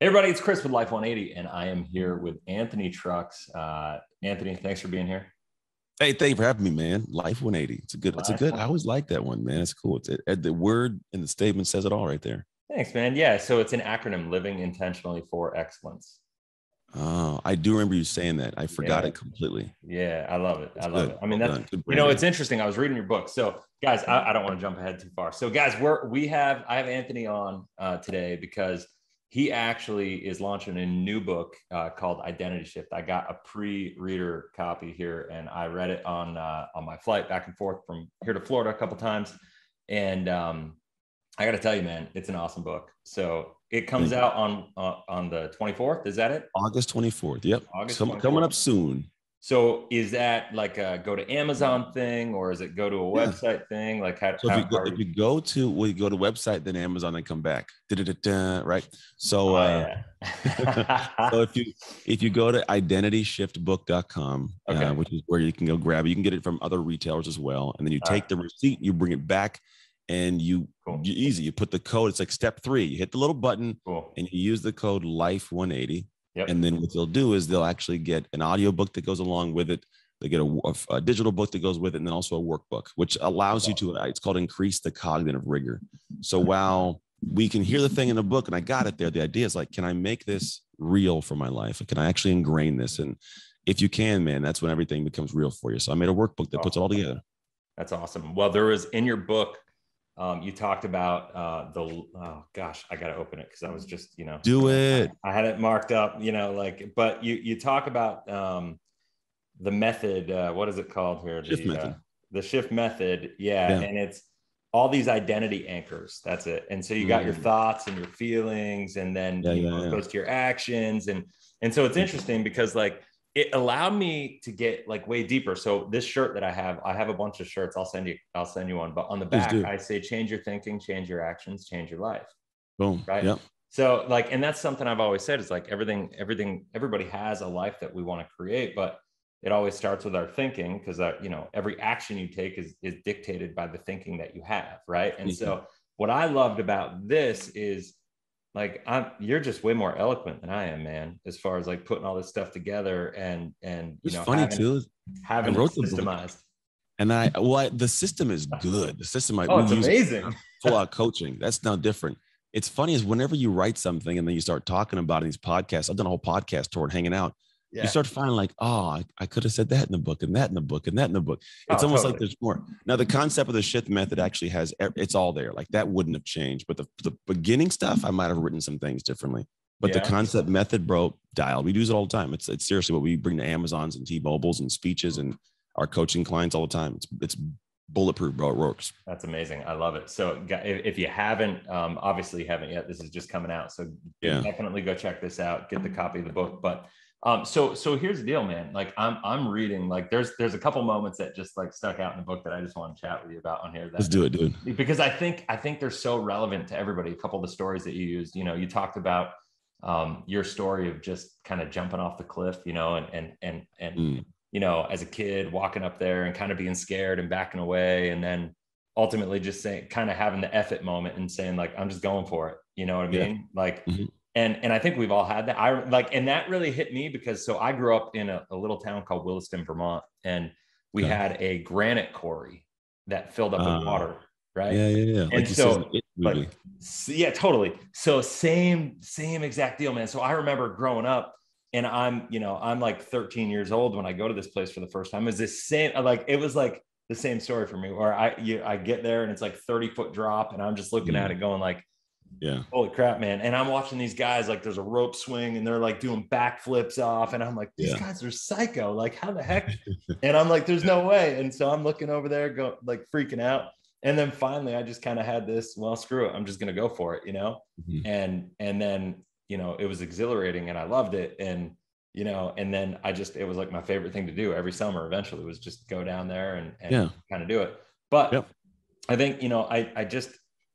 Hey everybody, it's Chris with Life 180, and I am here with Anthony Trucks. Anthony, thanks for being here. Hey, thank you for having me, man. Life 180. It's a good. I always like that one, man. It's cool. The word and the statement says it all right there. Thanks, man. Yeah, so it's an acronym, Living Intentionally for Excellence. Oh, I do remember you saying that. I forgot Yeah, it completely. yeah, I love it. I That's love good. it. I mean, Well that's done. Good it's branding. interesting. I was reading your book, so guys, I don't want to jump ahead too far. So, guys, I have Anthony on today because he actually is launching a new book called Identity Shift. I got a pre-reader copy here, and I read it on my flight back and forth from here to Florida a couple times, and I got to tell you, man, it's an awesome book. So it comes Thank you. out on the 24th. Is that it? August 24th. Yep. August Coming 24th. up soon. So is that like a go to Amazon thing, or is it go to a Yeah. website thing? Like how, So if how, you how go, are if you? you go to well, you go to website, then Amazon, then come back. Da-da-da-da, right. So Oh so yeah. if you go to identityshiftbook.com, Okay. which is where you can go grab it, you can get it from other retailers as well. And then you All right. take the receipt, you bring it back, and Cool. easy. You put the code. It's like step 3. You hit the little button Cool. and you use the code Life 180. Yep. And then what they'll do is they'll actually get an audio book that goes along with it. They get a digital book that goes with it, and then also a workbook, which That's allows you awesome. to, it's called increase the cognitive rigor. So while we can hear the thing in the book, and I got it there, the idea is like, can I make this real for my life? Can I actually ingrain this? And if you can, man, that's when everything becomes real for you. So I made a workbook that puts it Awesome. all together. That's awesome. Well, there was in your book, you talked about oh gosh, I got to open it because I was just, Do it. I had it marked up, like, but you talk about the method. What is it called here? Shift method. The shift method. Yeah, Yeah. and it's all these identity anchors. That's it. And so you got your Mm. thoughts and your feelings, and then Yeah, yeah, it yeah. goes to your actions, and so it's interesting because like it allowed me to get like way deeper. So this shirt that I have a bunch of shirts. I'll send you one. But on the Please back, do. I say, change your thinking, change your actions, change your life. Boom. Right. Yep. So like, and that's something I've always said is like everybody has a life that we want to create, but it always starts with our thinking because every action you take is dictated by the thinking that you have. Right. And Mhm. so what I loved about this is like you're just way more eloquent than I am, man, as far as like putting all this stuff together and It's funny having too. I having it wrote the book. systemized. And the system is good. The system, Oh, we it's use it amazing. full out coaching. That's now different. It's funny is whenever you write something and then you start talking about it in these podcasts, I've done a whole podcast tour and hanging out. You Yeah. start finding like, oh, I could have sauld said that in the book and that in the book and that in the book. It's Oh, almost like totally. there's more. Now, the concept of the shift method actually it's all there. Like that wouldn't have changed. But the beginning stuff, I might have written some things differently. But the Yeah. concept method, bro, dialed. We use it all the time. It's seriously what we bring to Amazons and T-Mobiles and speeches and our coaching clients all the time. It's bulletproof, bro. It works. That's amazing. I love it. So if you haven't, obviously you haven't yet, this is just coming out. So Yeah. definitely go check this out, get the copy of the book. But so here's the deal, man. Like I'm reading, like there's a couple moments that just like stuck out in the book that I just want to chat with you about on here Let's that do it, dude. because I think they're so relevant to everybody. A couple of the stories that you used, you talked about your story of just kind of jumping off the cliff, and Mm. as a kid walking up there and kind of being scared and backing away. And then ultimately just saying, kind of having the F it moment and saying like, I'm just going for it. You know what I Yeah. mean? Like, Mhm. and I think we've all had that. I like, and that really hit me because, so I grew up in a little town called Williston, Vermont, and we Okay. had a granite quarry that filled up with water. Right. Yeah, yeah, yeah. And Like he says in so the It movie. like, yeah, totally. So same exact deal, man. So I remember growing up and I'm like 13 years old when I go to this place for the first time. It was this same, like, it was like the same story for me where I get there and it's like 30-foot drop and I'm just looking at Mm. it going like, Yeah. holy crap, man. And I'm watching these guys, like there's a rope swing and they're like doing backflips off. And I'm like, these Yeah. guys are psycho. Like, how the heck? And I'm like, there's no way. And so I'm looking over there, go like freaking out. And then finally I just kind of had this, well, screw it. I'm just going to go for it. Mhm. And then, it was exhilarating and I loved it. And then it was like my favorite thing to do every summer eventually was just go down there and Yeah. kind of do it. But Yep. I think,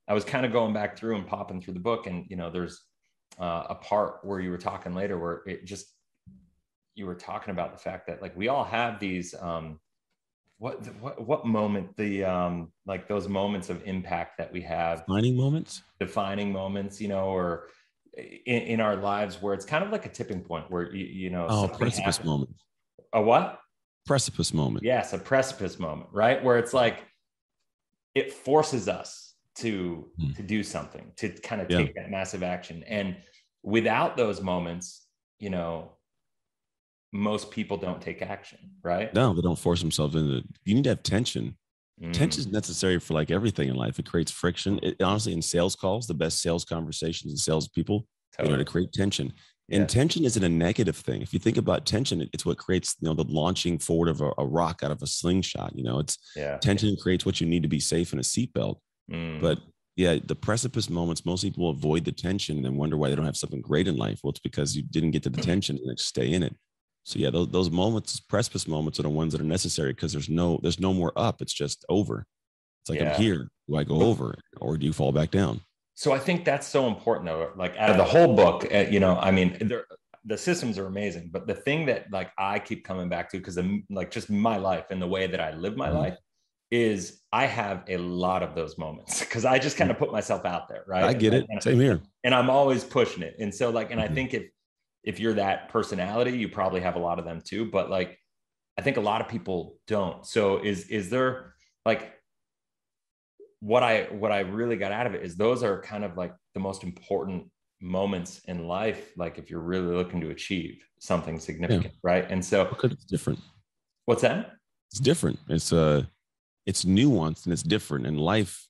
I was kind of going back through and popping through the book and, there's a part where you were talking later where you were talking about the fact that like, we all have these, what moment, like those moments of impact that we have, Defining moments. defining moments, or in our lives where it's kind of like a tipping point where, you know, Oh, something precipice happens. moment. A what? Precipice moment. Yes, a precipice moment, right? Where it's like, it forces us Hmm. to do something, to kind of Yeah. take that massive action. And without those moments, you know, most people don't take action, right? No, they don't force themselves into it. You need to have tension. Tension is Mm, necessary for like everything in life. It creates friction. It, honestly, in sales calls, the best sales conversations and salespeople, to totally. create tension. And Yes. tension isn't a negative thing. If you think about tension, it's what creates, the launching forward of a rock out of a slingshot. It's Yeah. tension creates what you need to be safe in a seatbelt. Mm, But yeah, the precipice moments, most people avoid the tension and then wonder why they don't have something great in life. Well, it's because you didn't get to the tension and stay in it. So yeah, those moments, precipice moments, are the ones that are necessary because there's no more up. It's just over. It's like I'm yeah. here. Do I go over or do you fall back down? So I think that's so important though. Like out of the whole book, you know, I mean, the systems are amazing, but the thing that like I keep coming back to, because I'm like just my life and the way that I live my Mhm. life, is I have a lot of those moments because I just kind of put myself out there, I right? get it. Same here. And I'm always pushing it. And so like, and I Mhm. think if you're that personality, you probably have a lot of them too. But like, I think a lot of people don't. So is there like what I really got out of it is those are kind of like the most important moments in life, like if you're really looking to achieve something Yeah, significant, right? And so because it's different. what's that? It's different. It's nuanced and it's different. In life,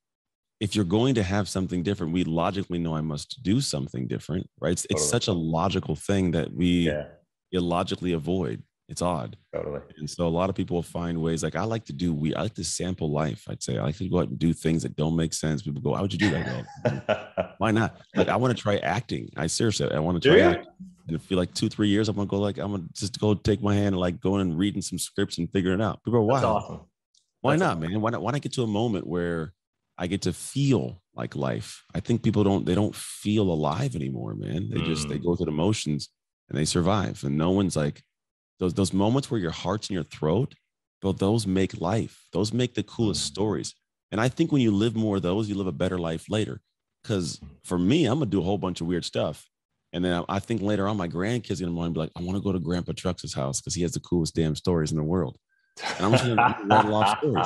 if you're going to have something different, we logically know I must do something different, right? It's Totally. such a logical thing that we Yeah, illogically avoid. It's odd. totally. And so a lot of people will find ways like I like to sample life. I'd say I like to go out and do things that don't make sense. People go, why would you do that? I go, why not? Like I want to try acting. I want to Do try you? acting. And if you like 2, 3 years, I'm gonna just go take my hand and like going and reading some scripts and figuring it out. People are, That's why? awesome. Why That's not, awesome. man? Why not get to a moment where I get to feel like life? I think people don't feel alive anymore, man. They Mm, go through the motions and they survive. And no one's like those moments where your heart's in your throat, bro, those make life. Those make the coolest mm. stories. And I think when you live more of those, you live a better life later. Because for me, I'm gonna do a whole bunch of weird stuff. And then I think later on, my grandkids are gonna want to be like, I want to go to Grandpa Trux's house because he has the coolest damn stories in the world. And I'm gonna rattle off stories.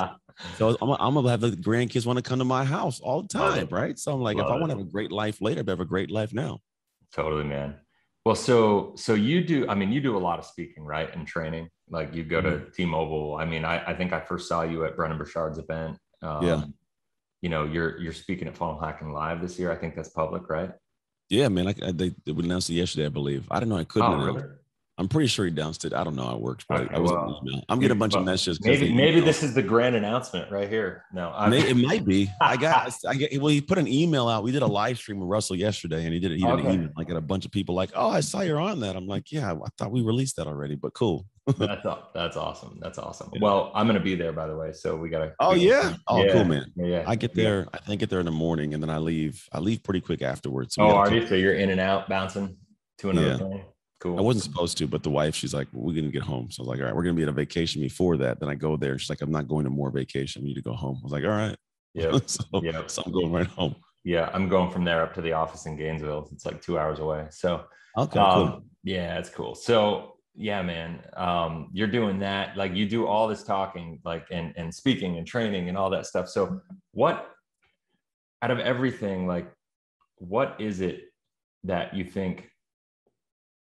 So I'm gonna have the grandkids want to come to my house all the Love time, it. right? So I'm like, if I Love want it. to have a great life later, I have a great life now. Totally, man. Well, so you do, I mean, you do a lot of speaking, right? And training. Like you go Mhm. to T-Mobile. I mean, I think I first saw you at Brennan Burchard's event. Yeah, You know, you're speaking at Funnel Hacking Live this year. I think that's public, right? yeah, man. They announced it yesterday, I believe. I don't know. I couldn't Oh, announce. really? I'm pretty sure he announced it. I don't know how it works, but Okay, I was an well, email. I'm getting a bunch of well, messages because maybe the maybe email. this is the grand announcement right here. No, I'm It might be. I get. Well, he put an email out. We did a live stream with Russell yesterday, and he did it. He did an okay. email. I got a bunch of people like, "Oh, I saw you're on that." I'm like, "Yeah, I thought we released that already, but cool." That's awesome. That's awesome. Yeah. Well, I'm gonna be there by the way, so Oh we yeah. gotta Oh, cool, yeah, man. yeah, yeah. I get We got, there. I think get there in the morning, and then I leave. I leave pretty quick afterwards. So we oh, got to are catch. you? So you're in and out bouncing to another Yeah. plane? I Cool. wasn't supposed to, but the wife, she's like, we're gonna get home. So I was like, all right, we're gonna be at a vacation before that. Then I go there. She's like, I'm not going to more vacation. We need to go home. I was like, all right. Yep. so, Yep. so I'm going right home. Yeah, I'm going from there up to the office in Gainesville. It's like 2 hours away. So, Okay, cool. yeah, it's cool. So, yeah, man, you're doing that. Like, you do all this talking, like, and speaking and training and all that stuff. So, what out of everything, like, what is it that you think?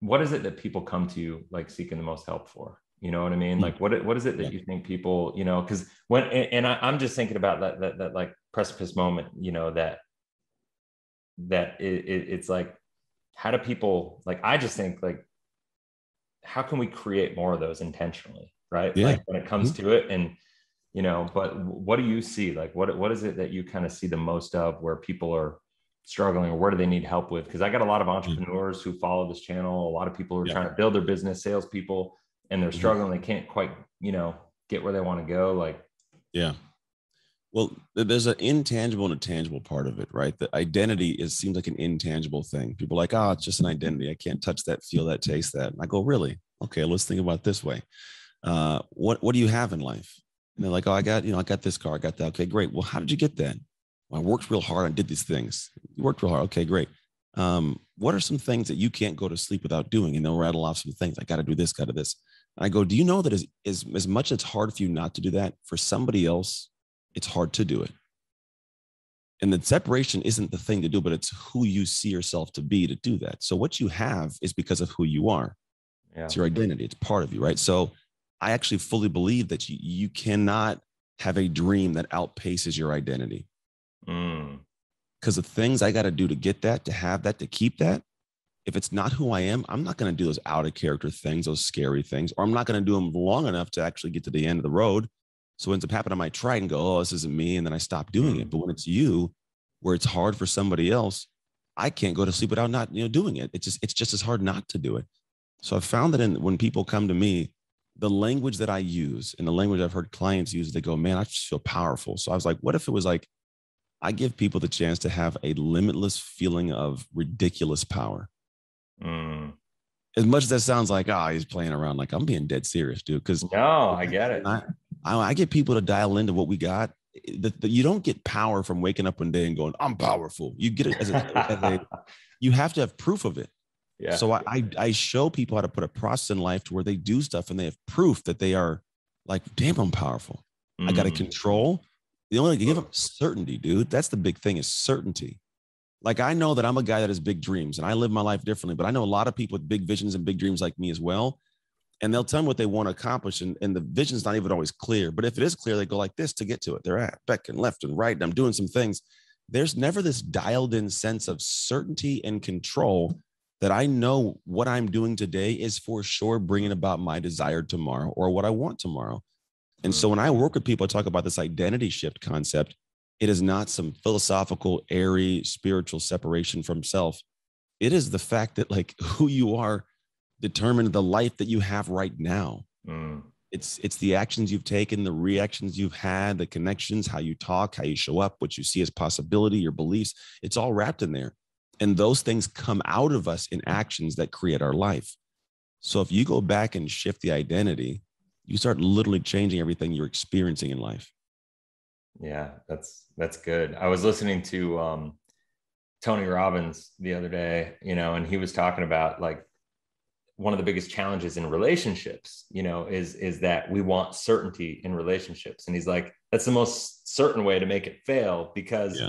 What is it that people come to you like seeking the most help for? You know what I mean? Hmm. Like, what is it Yeah. that you think people, you know? Because when and I'm just thinking about that like precipice moment, you know, it's like how do people like I just think like how can we create more of those intentionally, right? Yeah. Like when it comes Mhm. to it, and you know, but what do you see, like what is it that you kind of see the most of where people are struggling, or where do they need help with? Because I got a lot of Yeah. entrepreneurs who follow this channel, a lot of people who are Yeah. trying to build their business, salespeople, and they're Mhm. struggling, they can't quite, you know, get where they want to go, like Yeah. Well, there's an intangible and a tangible part of it, right? The identity seems like an intangible thing. People are like, oh, it's just an identity. I can't touch that, feel that, taste that. And I go, really? Okay, let's think about it this way. What do you have in life? And they're like, oh, I got this car, I got that. Okay, great. Well, how did you get that? Well, I worked real hard and did these things. You worked real hard. Okay, great. What are some things that you can't go to sleep without doing? And they'll rattle off some things. I got to do this, got to this. And I go, do you know that as much as it's hard for you not to do that, for somebody else, it's hard to do it. And the separation isn't the thing to do, but it's who you see yourself to be to do that. So what you have is because of who you are. Yeah. It's your identity. It's part of you, right? So I actually fully believe that you cannot have a dream that outpaces your identity. Because the things I got to do to get that, to have that, to keep that, if it's not who I am, I'm not going to do those out of character things, those scary things, or I'm not going to do them long enough to actually get to the end of the road. So what ends up happening, I might try and go, oh, this isn't me. And then I stop doing it. But when it's you, where it's hard for somebody else, I can't go to sleep without not, doing it. It's just as hard not to do it. So I've found that when people come to me, the language that I use and the language I've heard clients use, they go, man, I just feel powerful. So I was like, what if it was like, I give people the chance to have a limitless feeling of ridiculous power. As much as that sounds like, he's playing around, like I'm being dead serious, dude. Because no, I get it. I get people to dial into what we got. You don't get power from waking up one day and going, I'm powerful. You get it you have to have proof of it. Yeah. So I show people how to put a process in life to where they do stuff and they have proof that they are like, damn, I'm powerful. I got to control. The only give them certainty, dude. That's the big thing, is certainty. Like, I know that I'm a guy that has big dreams and I live my life differently, but I know a lot of people with big visions and big dreams like me as well. And they'll tell me what they want to accomplish. And the vision's not even always clear. But if it is clear, they go like this to get to it. They're at back and left and right. And I'm doing some things. There's never this dialed in sense of certainty and control that I know what I'm doing today is for sure bringing about my desired tomorrow or what I want tomorrow. And so when I work with people, I talk about this identity shift concept. It is not some philosophical, airy, spiritual separation from self. It is the fact that like who you are determine the life that you have right now. It's the actions you've taken, the reactions you've had, the connections, how you talk, how you show up, what you see as possibility, your beliefs. It's all wrapped in there. And those things come out of us in actions that create our life. So if you go back and shift the identity, you start literally changing everything you're experiencing in life. Yeah, that's good. I was listening to Tony Robbins the other day, and he was talking about like one of the biggest challenges in relationships, is that we want certainty in relationships. And he's like, that's the most certain way to make it fail, because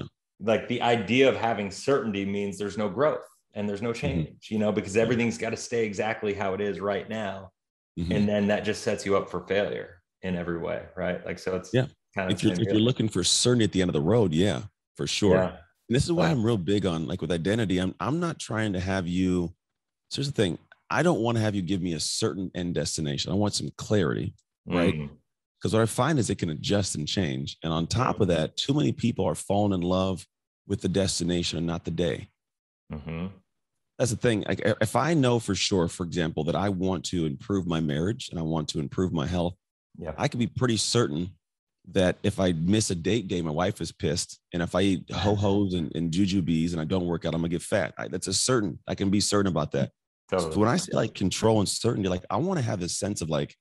like the idea of having certainty means there's no growth and there's no change, because everything's got to stay exactly how it is right now. And then that just sets you up for failure in every way. Right. Like, so it's kind of, if you're looking for certainty at the end of the road, for sure. Yeah. And this is why I'm real big on like with identity. I'm not trying to have you. So here's the thing. I don't want to have you give me a certain end destination. I want some clarity, right? Because what I find is it can adjust and change. And on top of that, too many people are falling in love with the destination and not the day. That's the thing. Like, if I know for sure, for example, that I want to improve my marriage and I want to improve my health, I can be pretty certain that if I miss a date day, my wife is pissed. And if I eat ho-hos and jujubes and I don't work out, I'm gonna get fat. I can be certain about that. Totally. So when I say like control and certainty, like I want to have this sense of like,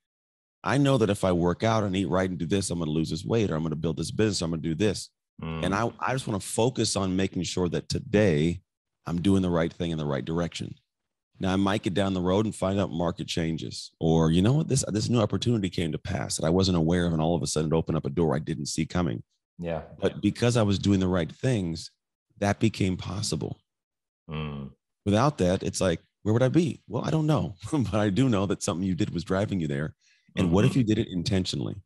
I know that if I work out and eat right and do this, I'm going to lose this weight, or I'm going to build this business, or I'm going to do this. And I just want to focus on making sure that today I'm doing the right thing in the right direction. Now I might get down the road and find out market changes, or you know what, this new opportunity came to pass that I wasn't aware of, and all of a sudden it opened up a door I didn't see coming. Yeah. But because I was doing the right things, that became possible. Without that, it's like, where would I be? Well, I don't know, but I do know that something you did was driving you there. And what if you did it intentionally?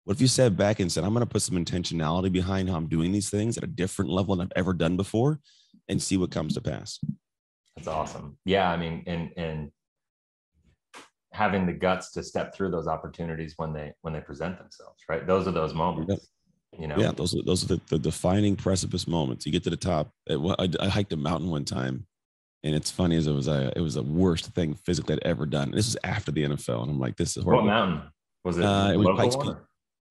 What if you sat back and said, I'm going to put some intentionality behind how I'm doing these things at a different level than I've ever done before, and see what comes to pass? That's awesome. Yeah. I mean, and having the guts to step through those opportunities when they present themselves, right? Those are those moments, Yeah. Those are the defining precipice moments. You get to the top. I hiked a mountain one time. And it's funny as it was the worst thing physically I'd ever done. This is after the NFL, and I'm like, this is horrible. What mountain was it? It was Pikes Peak.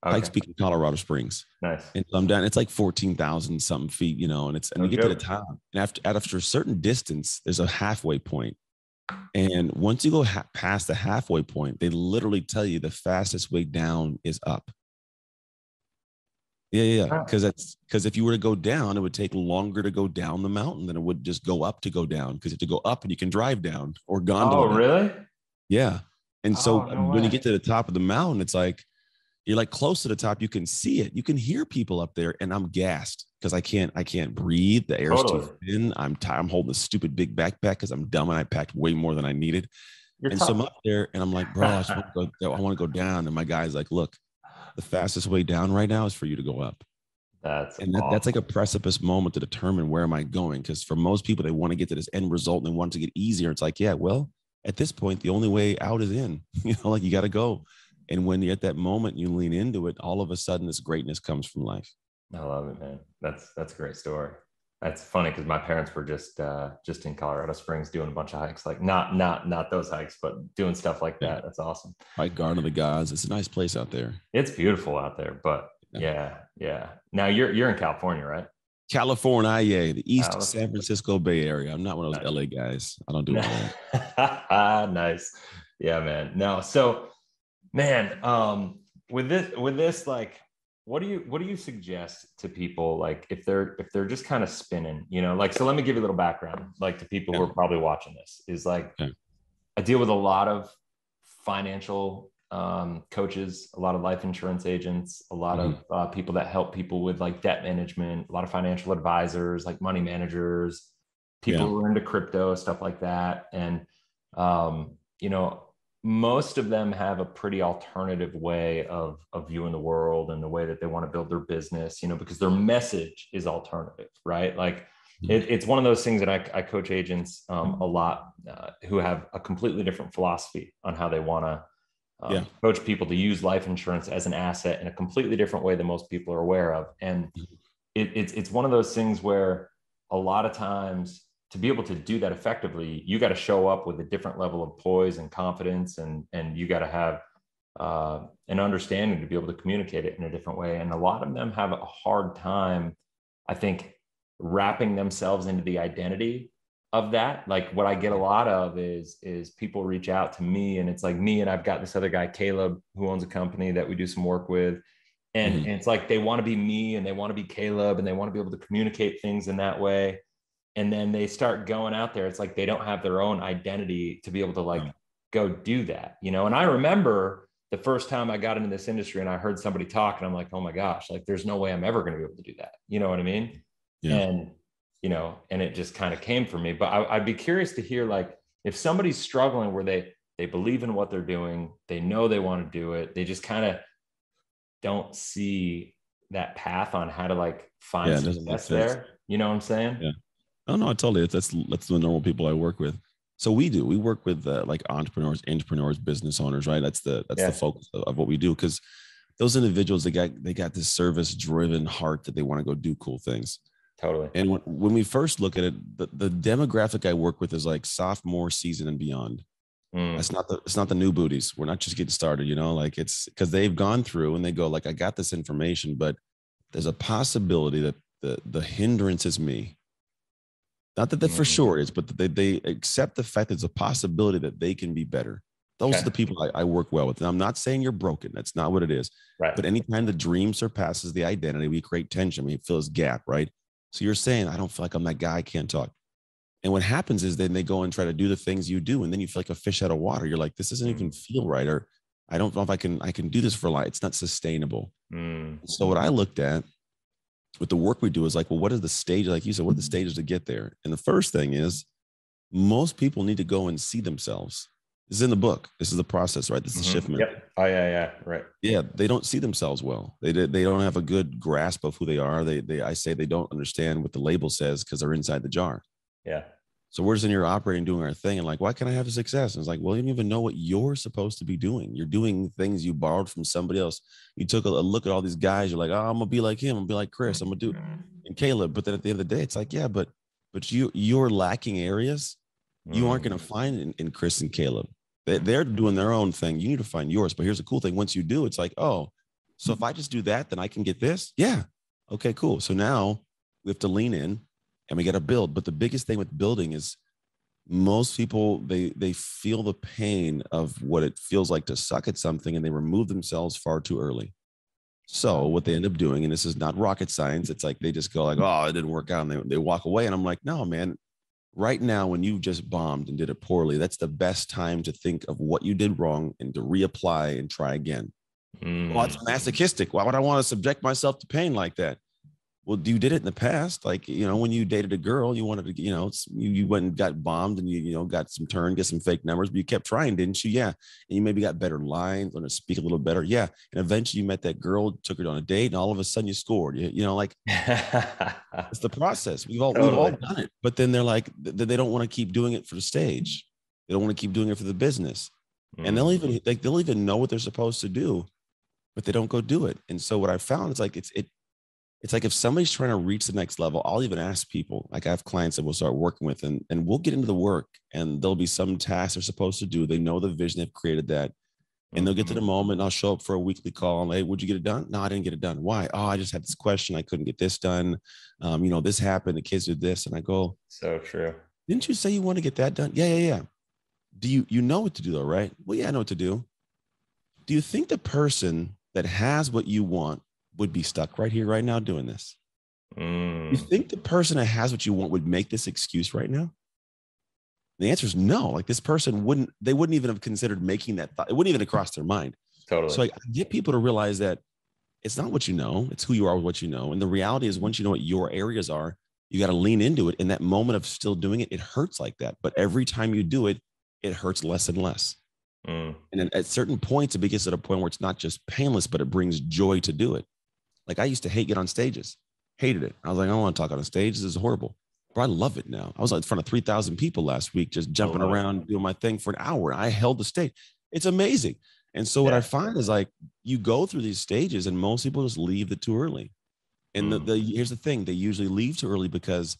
Pikes Peak in Colorado Springs. Nice. And so I'm down. It's like 14,000 something feet, and you get to the top, and after a certain distance, there's a halfway point. And once you go past the halfway point, they literally tell you the fastest way down is up. Yeah. Because if you were to go down, it would take longer to go down the mountain than it would just go up to go down. Because you have to go up and you can drive down or Oh, gondola down. really? Yeah. And so Oh, no when you way. get to the top of the mountain, it's like you're like close to the top. You can see it. You can hear people up there, and I'm gassed because I can't breathe. The air's too Totally. thin. I'm tired. I'm holding a stupid big backpack because I'm dumb and I packed way more than I needed. You're And so I'm tough. up there and I'm like, bro, I just want to go. I want to go down. And my guy's like, look, the fastest way down right now is for you to go up. That's And that's like a awesome. precipice moment to determine where am I going. Because for most people, they want to get to this end result and they want to get easier. It's like, yeah, well, at this point, the only way out is in. Like you got to go. And when you're at that moment, you lean into it. All of a sudden, this greatness comes from life. I love it, man. That's a great story. That's funny because my parents were just in Colorado Springs doing a bunch of hikes, like not those hikes, but doing stuff like Yeah, that. That's awesome. right. Garden of the Gods. It's a nice place out there. It's beautiful out there, but Yeah. yeah. Now you're in California, right? California, yeah, the East Alice. San Francisco Bay Area. I'm not one of those LA guys. I don't do all that. Nice. Yeah, man. No, so man, with this, like, what do you suggest to people, like if they're just kind of spinning, like, so let me give you a little background, like, to people who Yeah. are probably watching this, is like, Okay. I deal with a lot of financial coaches, a lot of life insurance agents, a lot Mhm. of people that help people with like debt management, a lot of financial advisors, like money managers, people Yeah. who are into crypto, stuff like that. And, um, you know, most of them have a pretty alternative way of viewing the world and the way that they want to build their business, because their message is alternative, right? Like, Mhm. it's one of those things that I coach agents a lot who have a completely different philosophy on how they want to Yeah. coach people to use life insurance as an asset in a completely different way than most people are aware of. And Mhm. it's one of those things where a lot of times, to be able to do that effectively, you got to show up with a different level of poise and confidence, and you got to have an understanding to be able to communicate it in a different way. And a lot of them have a hard time, I think, wrapping themselves into the identity of that. Like, what I get a lot of is people reach out to me, and it's like me, and I've got this other guy, Caleb, who owns a company that we do some work with. And Mhm. it's like they want to be me and they want to be Caleb and they want to be able to communicate things in that way. And then they start going out there. It's like they don't have their own identity to be able to, like, Yeah. go do that. And I remember the first time I got into this industry and I heard somebody talk, and I'm like, oh my gosh, like, there's no way I'm ever going to be able to do that. You know what I mean? Yeah. And, and it just kind of came for me. But I'd be curious to hear, like, if somebody's struggling where they believe in what they're doing, they know they want to do it, they just kind of don't see that path on how to, like, find Yeah. It doesn't make success sense. there. You know what I'm saying? Yeah. Oh no, I totally. That's the normal people I work with. So we work with like entrepreneurs, business owners, right? That's the Yeah, focus of what we do, because those individuals, they got this service driven heart that they want to go do cool things. totally. And when we first look at it, the demographic I work with is like sophomore season and beyond. Mm, It's not the new booties. We're not just getting started, like it's because they've gone through and they go like, I got this information, but there's a possibility that the hindrance is me. Not that for mm. sure is, but they accept the fact that there's a possibility that they can be better. Those are Okay. the people I work well with. And I'm not saying you're broken. That's not what it is. Right. But anytime the dream surpasses the identity, we create tension. We fill this gap, right? So you're saying, I don't feel like I'm that guy. I can't talk. And what happens is then they go and try to do the things you do. And then you feel like a fish out of water. You're like, this doesn't even Mm, feel right. Or I don't know if I can do this for life. It's not sustainable. mm, So what I looked at with the work we do is like, well, what is the stage? Like you said, what are the stages to get there? And the first thing is most people need to go and see themselves. This is in the book. This is the process, right? This is the shift mm-hmm. method. Yep. Oh, yeah. Right. Yeah, they don't see themselves well. They don't have a good grasp of who they are. I say they don't understand what the label says because they're inside the jar. Yeah. So we're just in here operating, doing our thing, and like, why can't I have a success? And it's like, well, you don't even know what you're supposed to be doing. You're doing things you borrowed from somebody else. You took a look at all these guys. You're like, oh, I'm gonna be like him. I'm gonna be like Chris. I'm gonna do and Caleb. But then at the end of the day, it's like, yeah, but you're lacking areas you aren't Mm, going to find in Chris and Caleb. They're doing their own thing. You need to find yours. But here's the cool thing: once you do, it's like, oh, so if I just do that, then I can get this. Yeah. Okay, cool. So now we have to lean in and we got to build. But the biggest thing with building is most people they feel the pain of what it feels like to suck at something and they remove themselves far too early. So what they end up doing, and this is not rocket science, it's like they just go like, oh, it didn't work out, and they walk away. And I'm like, no, man, right now, when you just bombed and did it poorly, that's the best time to think of what you did wrong and to reapply and try again. Well, it's masochistic. Why would I want to subject myself to pain like that? Well, you did it in the past. Like, when you dated a girl, you wanted to, you went and got bombed and got some turn, get some fake numbers, but you kept trying, didn't you? Yeah. And you maybe got better lines, learned to speak a little better. Yeah. And eventually you met that girl, took her on a date, and all of a sudden you scored. Like it's the process. We've all done it. But then they're like, they don't want to keep doing it for the stage. They don't want to keep doing it for the business. And they'll even know what they're supposed to do, but they don't go do it. And so what I found is like, it's like if somebody's trying to reach the next level, I'll even ask people, like I have clients that we'll start working with, and we'll get into the work, and there'll be some tasks they're supposed to do. They know the vision, they've created that, and they'll get to the moment, and I'll show up for a weekly call. And, hey, would you get it done? No, I didn't get it done. Why? Oh, I just had this question. I couldn't get this done. This happened. The kids did this. And I go, so true. Didn't you say you want to get that done? Yeah. Do you know what to do though, right? Well, yeah, I know what to do. Do you think the person that has what you want would be stuck right here, right now doing this? You think the person that has what you want would make this excuse right now? The answer is no. Like this person wouldn't even have considered making that thought. It wouldn't even have crossed their mind. Totally. So I get people to realize that it's not what you know, it's who you are with what you know. And the reality is once you know what your areas are, you got to lean into it. In that moment of still doing it, it hurts like that. But every time you do it, it hurts less and less. And then at certain points, it begins to a point where it's not just painless, but it brings joy to do it. Like I used to hate get on stages, hated it. I was like, I don't want to talk on a stage. This is horrible. But I love it now. I was like in front of 3,000 people last week, just jumping around, doing my thing for an hour. I held the stage. It's amazing. And so what I find is like, you go through these stages and most people just leave it too early. And here's the thing. They usually leave too early because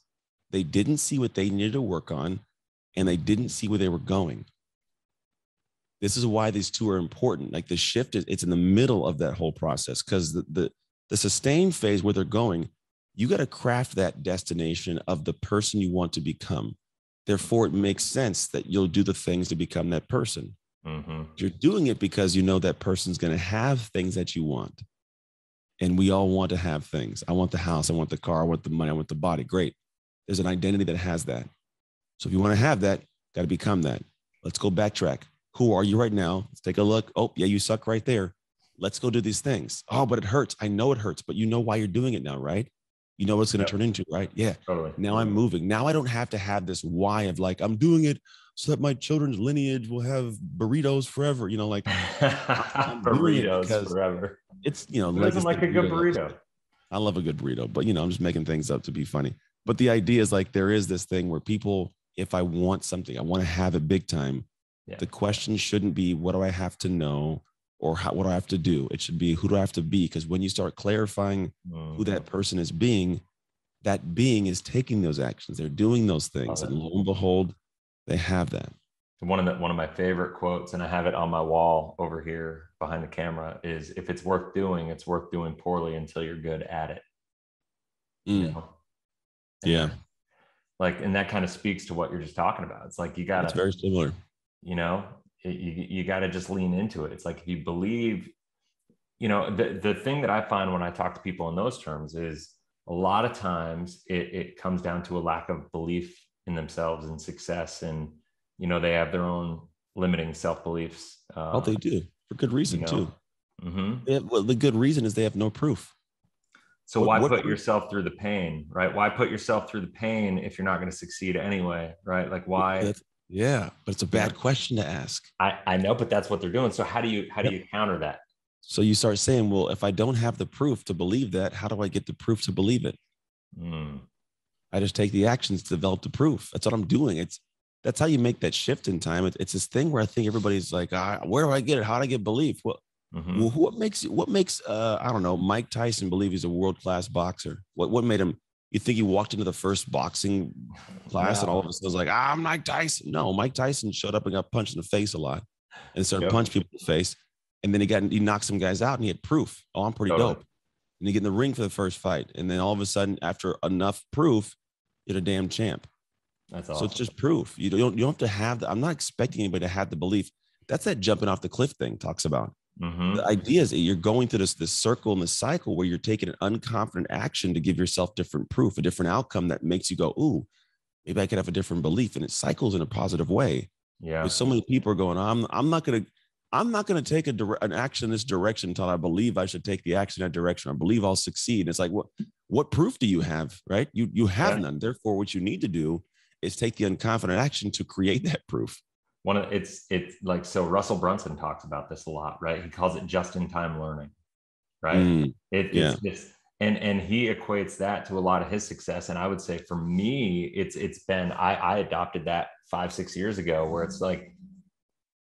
they didn't see what they needed to work on and they didn't see where they were going. This is why these two are important. Like the shift it's in the middle of that whole process because the sustain phase where they're going, you got to craft that destination of the person you want to become. Therefore, it makes sense that you'll do the things to become that person. You're doing it because you know that person's going to have things that you want. And we all want to have things. I want the house. I want the car. I want the money. I want the body. Great. There's an identity that has that. So if you want to have that, got to become that. Let's go backtrack. Who are you right now? Let's take a look. Oh, yeah, you suck right there. Let's go do these things. Oh, but it hurts. I know it hurts, but you know why you're doing it now, right? You know what it's going to turn into, right? Yeah. Totally. Now I'm moving. Now I don't have to have this why of like, I'm doing it so that my children's lineage will have burritos forever. Like burritos forever. It's, like a good burrito. I love a good burrito, but I'm just making things up to be funny. But the idea is like, there is this thing where people, if I want something, I want to have it big time. Yeah. The question shouldn't be, what do I have to know? Or what do I have to do? It should be, who do I have to be? Because when you start clarifying who that person is being, that being is taking those actions. They're doing those things. And lo and behold, they have that. One of my favorite quotes, and I have it on my wall over here behind the camera, is if it's worth doing poorly until you're good at it. Yeah. Like, and that kind of speaks to what you're just talking about. It's like, you got to, it's very similar. You got to just lean into it. It's like, if you believe, the thing that I find when I talk to people in those terms is a lot of times it comes down to a lack of belief in themselves and success. And, they have their own limiting self-beliefs. They do for good reason too. Well, the good reason is they have no proof. So why put yourself through the pain, right? Why put yourself through the pain if you're not going to succeed anyway, right? Like why? Yeah, but it's a bad question to ask. I know, but that's what they're doing. So how do you counter that? So you start saying, well, if I don't have the proof to believe that, how do I get the proof to believe it? I just take the actions to develop the proof. That's what I'm doing. That's how you make that shift in time. It's this thing where I think everybody's like, where do I get it? How do I get belief? Well, what makes I don't know, Mike Tyson believe he's a world-class boxer? What made him? You think he walked into the first boxing class and all of a sudden was like, I'm Mike Tyson? No, Mike Tyson showed up and got punched in the face a lot and started punching people in the face. And then he knocked some guys out and he had proof. Oh, I'm pretty dope. And he get in the ring for the first fight. And then all of a sudden, after enough proof, you're a damn champ. That's awesome. So it's just proof. You don't have to have I'm not expecting anybody to have the belief. That's that jumping off the cliff thing talks about. Mm-hmm. The idea is that you're going through this circle and this cycle where you're taking an unconfident action to give yourself different proof, a different outcome that makes you go, ooh, maybe I could have a different belief, and it cycles in a positive way. Yeah. But so many people are going, I'm not gonna take an action in this direction until I believe I should take the action in that direction. I believe I'll succeed. It's like, what proof do you have? Right? You have none. Therefore, what you need to do is take the unconfident action to create that proof. It's like, so Russell Brunson talks about this a lot, right? He calls it just-in-time learning, right? It's this, and he equates that to a lot of his success. And I would say for me, it's been, I adopted that 5-6 years ago, where it's like,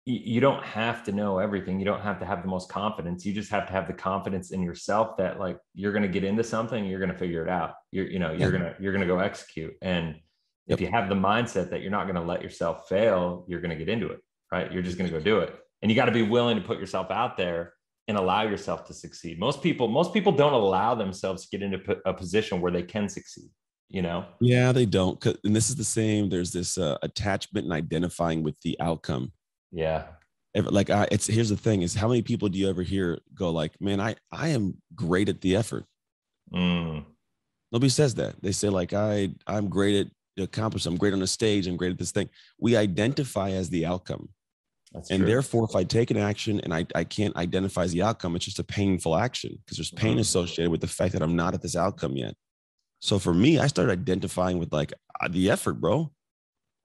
you don't have to know everything. You don't have to have the most confidence. You just have to have the confidence in yourself that, like, you're going to get into something, you're going to figure it out. You're going to go execute. And if you have the mindset that you're not going to let yourself fail, you're going to get into it, right? You're just going to go do it. And you got to be willing to put yourself out there and allow yourself to succeed. Most people don't allow themselves to get into a position where they can succeed, Yeah, they don't. And this is the same. There's this attachment and identifying with the outcome. Yeah. Here's the thing is, how many people do you ever hear go like, man, I am great at the effort. Nobody says that. They say like, I'm great at accomplish. I'm great on the stage. I'm great at this thing. We identify as the outcome. That's and true. Therefore, if I take an action and I can't identify as the outcome, it's just a painful action, because there's pain associated with the fact that I'm not at this outcome yet. So for me, I started identifying with like the effort, bro.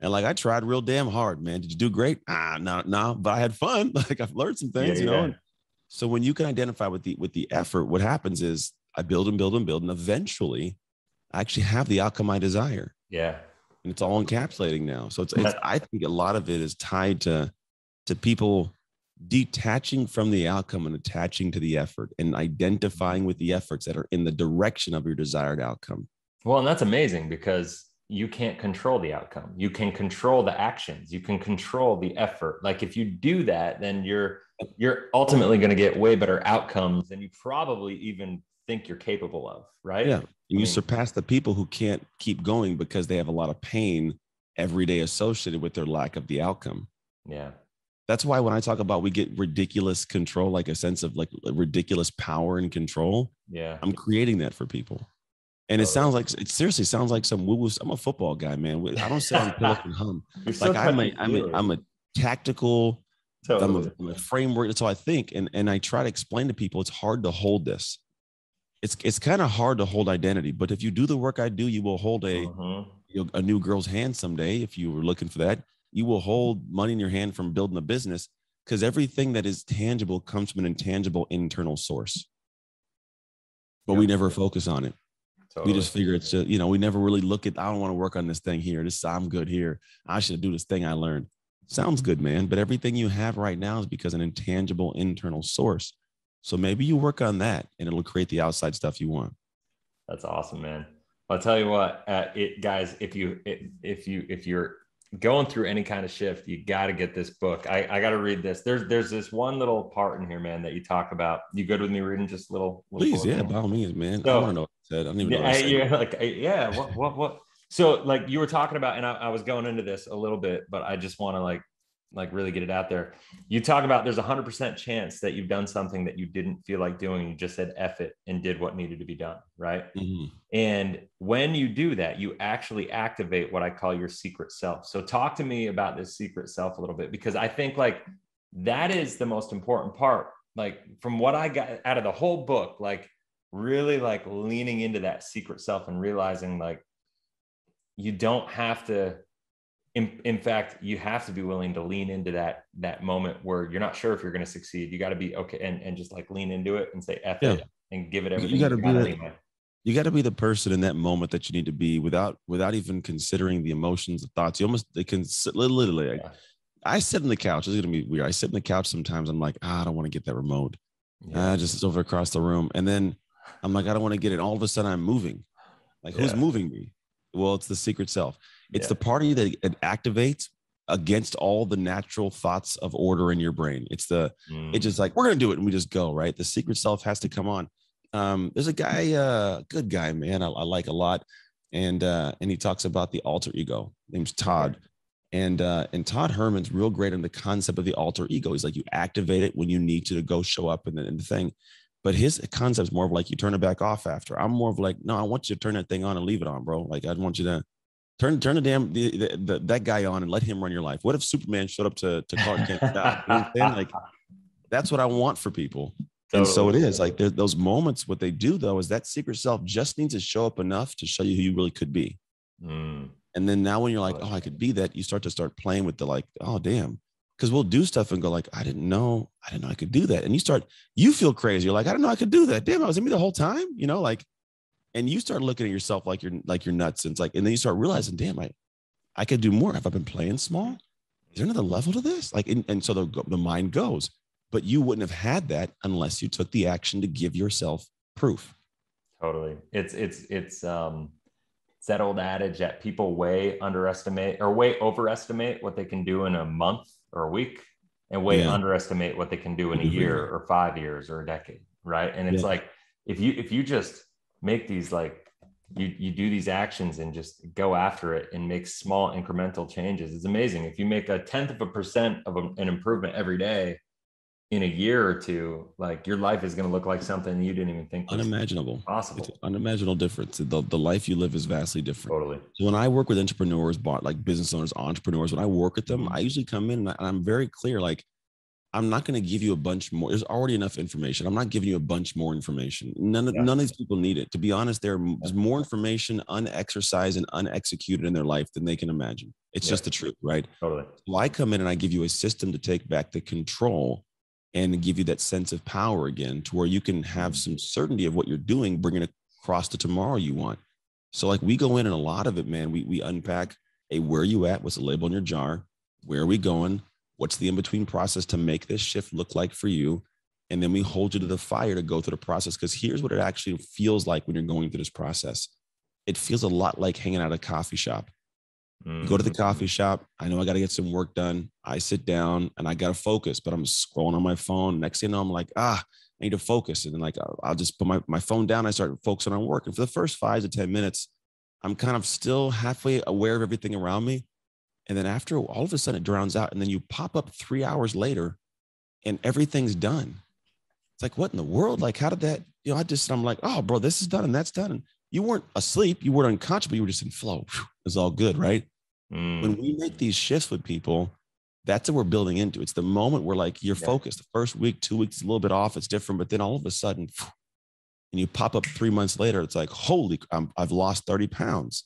And like, I tried real damn hard, man. Did you do great? No, but I had fun. Like, I've learned some things, you know? So when you can identify with the effort, what happens is I build and build and build. And eventually I actually have the outcome I desire. Yeah. And it's all encapsulating now. So I think a lot of it is tied to people detaching from the outcome and attaching to the effort and identifying with the efforts that are in the direction of your desired outcome. Well, and that's amazing, because you can't control the outcome. You can control the actions. You can control the effort. Like, if you do that, then you're ultimately going to get way better outcomes than you probably even think you're capable of, right? Yeah. You surpass the people who can't keep going because they have a lot of pain every day associated with their lack of the outcome. Yeah. That's why when I talk about we get ridiculous control, like a sense of like ridiculous power and control. Yeah. I'm creating that for people. And it seriously sounds like some woo-woo. I'm a football guy, man. I don't sit on pillows and hum. Like I'm a tactical, I'm a framework. That's how I think. And I try to explain to people, it's hard to hold this. It's kind of hard to hold identity, but if you do the work I do, you will hold a new girl's hand someday. If you were looking for that, you will hold money in your hand from building a business, because everything that is tangible comes from an intangible internal source. But we never focus on it. Totally. We just figure it's just, we never really look at, I don't want to work on this thing here. I'm good here. I should do this thing I learned. Sounds good, man. But everything you have right now is because an intangible internal source. So maybe you work on that and it'll create the outside stuff you want. That's awesome, man. I'll tell you what, guys, if you're going through any kind of shift, you got to get this book. I got to read this. There's this one little part in here, man, that you talk about. You good with me reading just a little Please, yeah, by all means, man. So, I want to know what I said. I don't even know what I said. Yeah, like, yeah, what? So like you were talking about, and I was going into this a little bit, but I just want to like really get it out there. You talk about there's 100% chance that you've done something that you didn't feel like doing. You just said F it and did what needed to be done. Right. Mm-hmm. And when you do that, you actually activate what I call your secret self. So talk to me about this secret self a little bit, because I think like that is the most important part. Like from what I got out of the whole book, like really like leaning into that secret self and realizing like you don't have to, in fact, you have to be willing to lean into that moment where you're not sure if you're going to succeed. You got to be okay and just like lean into it and say F it and give it everything. You got to be the person in that moment that you need to be without even considering the emotions, the thoughts. Literally. Yeah. I sit on the couch. It's going to be weird. I sit on the couch sometimes. I'm like, I don't want to get that remote. Yeah. Just it's over across the room. And then I'm like, I don't want to get it. All of a sudden I'm moving. Like who's moving me? Well, it's the secret self. It's the part of you that it activates against all the natural thoughts of order in your brain. It's just like, we're going to do it. And we just go, right? The secret self has to come on. There's a guy, good guy, man. I like a lot. And he talks about the alter ego. Name's Todd. And Todd Herman's real great on the concept of the alter ego. He's like, you activate it when you need to go show up in the thing. But his concept is more of like, you turn it back off after. I'm more of like, no, I want you to turn that thing on and leave it on, bro. Like, I want you to turn that guy on and let him run your life. What if Superman showed up to Clark Kent? You know what I'm saying? Like, that's what I want for people. Totally. And so it is like those moments. What they do though is that secret self just needs to show up enough to show you who you really could be. And then now when you're like, oh, I could be that, you start playing with the like, oh, damn. Because we'll do stuff and go like, I didn't know I could do that. And you feel crazy. You're like, I didn't know I could do that. Damn, I was in me the whole time, you know, like, and you start looking at yourself like you're nuts. And it's like, and then you start realizing, damn, I could do more. Have I been playing small? Is there another level to this? Like, and so the mind goes, but you wouldn't have had that unless you took the action to give yourself proof. Totally. It's that old adage that people way overestimate what they can do in a month or a week, and underestimate what they can do in a year or 5 years or a decade. Right. And it's like, if you just make these, like, you do these actions and just go after it and make small incremental changes, it's amazing. If you make 0.1% of an improvement every day, in a year or two, like, your life is going to look like something you didn't even think was unimaginable. Possible. It's an unimaginable difference. The life you live is vastly different. Totally. So when I work with entrepreneurs, like business owners, entrepreneurs, when I work with them, I usually come in and I'm very clear. Like, I'm not going to give you a bunch more. There's already enough information. I'm not giving you a bunch more information. None of these people need it. To be honest, there's more information unexercised and unexecuted in their life than they can imagine. It's just the truth, right? Totally. So I come in and I give you a system to take back the control and give you that sense of power again, to where you can have some certainty of what you're doing, bring it across to tomorrow you want. So like, we go in and a lot of it, man, we unpack, hey, where are you at? What's the label in your jar? Where are we going? What's the in-between process to make this shift look like for you? And then we hold you to the fire to go through the process. Because here's what it actually feels like when you're going through this process. It feels a lot like hanging out at a coffee shop. You go to the coffee shop. I know I got to get some work done. I sit down and I got to focus, but I'm scrolling on my phone. Next thing you know, I'm like, I need to focus. And then like, I'll just put my phone down. I start focusing on work. And for the first 5 to 10 minutes, I'm kind of still halfway aware of everything around me. And then after, all of a sudden it drowns out. And then you pop up 3 hours later and everything's done. It's like, what in the world? Like, how did that, I'm like, oh, bro, this is done and that's done. And you weren't asleep. You weren't unconscious, but you were just in flow. It's all good, right? When we make these shifts with people, that's what we're building into. It's the moment where like you're focused. The first week, 2 weeks, a little bit off. It's different. But then all of a sudden, and you pop up 3 months later, it's like, holy, I've lost 30 pounds.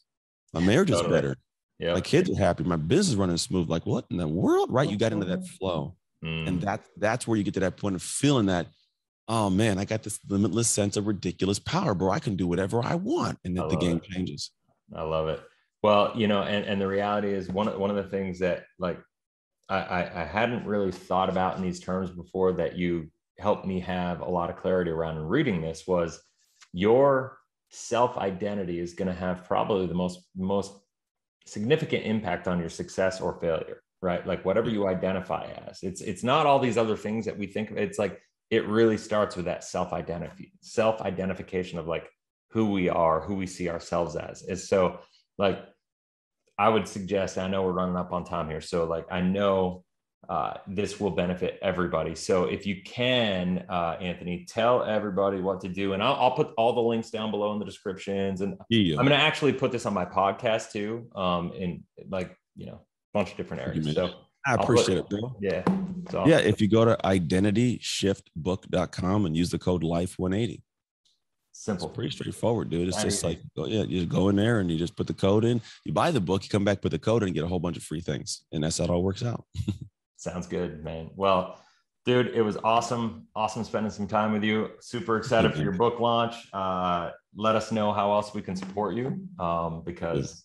My marriage is better. Yep. My kids are happy. My business is running smooth. Like, what in the world? Right. You got into that flow. And that's where you get to that point of feeling that, oh man, I got this limitless sense of ridiculous power, bro. I can do whatever I want. And the game changes. I love it. Well, and the reality is one of the things that, like, I hadn't really thought about in these terms before, that you helped me have a lot of clarity around in reading this, was your self-identity is going to have probably the most significant impact on your success or failure, right? Like, whatever you identify as, it's not all these other things that we think of. It's like, it really starts with that self-identification of like who we are, who we see ourselves as. And so, like, I would suggest, I know we're running up on time here, so like, I know this will benefit everybody. So if you can, Anthony, tell everybody what to do, and I'll put all the links down below in the descriptions, and I'm going to actually put this on my podcast too, in like, a bunch of different areas. So I appreciate it, bro. Yeah. Awesome. Yeah. If you go to identityshiftbook.com and use the code LIFE180. Simple. It's pretty straightforward, dude. It's just like, you just go in there and you just put the code in. You buy the book, you come back, put the code in, and get a whole bunch of free things. And that's how it all works out. Sounds good, man. Well, dude, it was awesome. Awesome spending some time with you. Super excited for your book launch. Let us know how else we can support you, because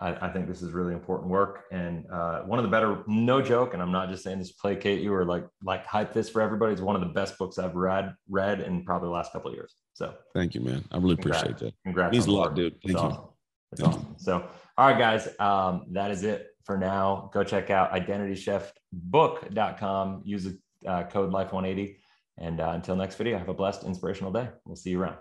I think this is really important work. And one of the better, no joke, and I'm not just saying this to placate you or like hype this for everybody, it's one of the best books I've read in probably the last couple of years. So thank you, man. I really appreciate that. Congrats. Means a lot, dude. Thank you. Awesome. That's awesome. So, all right, guys, that is it for now. Go check out identityshiftbook.com. Use the code LIFE180. And until next video, have a blessed, inspirational day. We'll see you around.